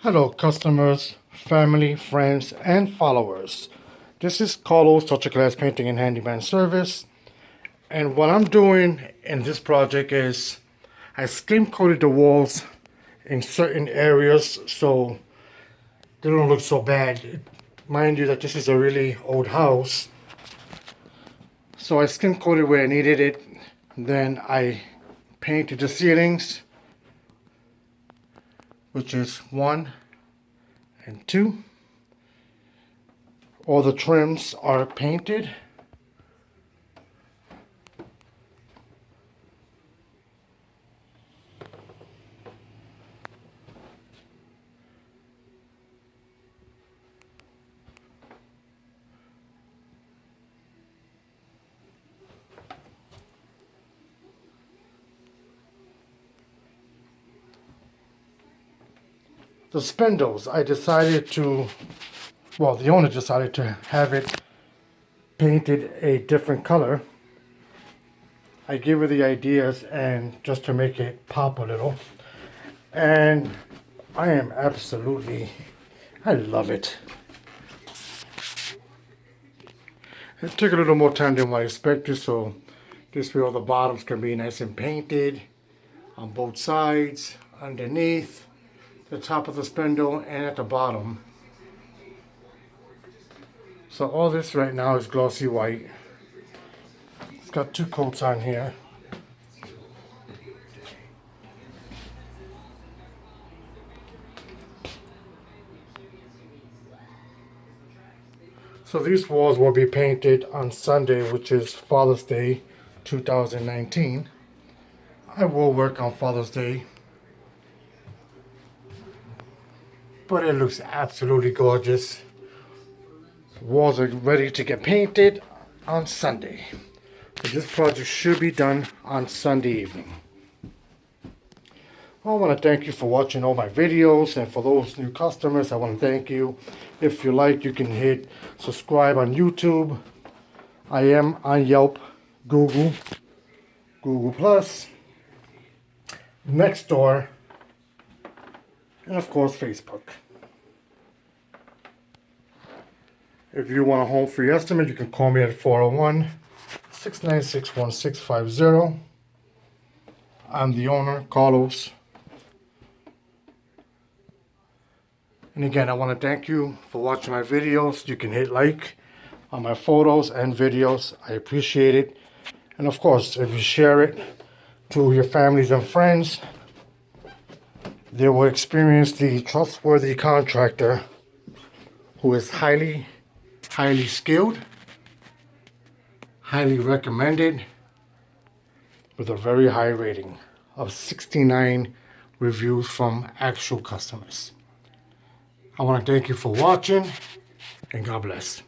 Hello customers, family, friends, and followers. This is Carlos, Touch of Glass Painting and Handyman Service. And what I'm doing in this project is I skim coated the walls in certain areas so they don't look so bad. Mind you that this is a really old house. So I skim coated where I needed it. Then I painted the ceilings, which is 1 and 2. All the trims are painted. The spindles, I decided to, well, the owner decided to have it painted a different color. I gave her the ideas and just to make it pop a little. And I am absolutely, I love it. It took a little more time than what I expected, so this way all the bottoms can be nice and painted on both sides, underneath, the top of the spindle, and at the bottom. So all this right now is glossy white. It's got 2 coats on here. So these walls will be painted on Sunday, which is Father's Day 2019. I will work on Father's Day, but it looks absolutely gorgeous. The walls are ready to get painted on Sunday. So this project should be done on Sunday evening. I want to thank you for watching all my videos, and for those new customers, I want to thank you. If you like, you can hit subscribe on YouTube. I am on Yelp, Google Plus, Nextdoor, and of course Facebook. If you want a home free estimate, you can call me at 401-696-1650. I'm the owner, Carlos. And again, I want to thank you for watching my videos. You can hit like on my photos and videos. I appreciate it. And of course, if you share it to your families and friends, they will experience the trustworthy contractor who is highly skilled, highly recommended, with a very high rating of 69 reviews from actual customers. I want to thank you for watching, and God bless.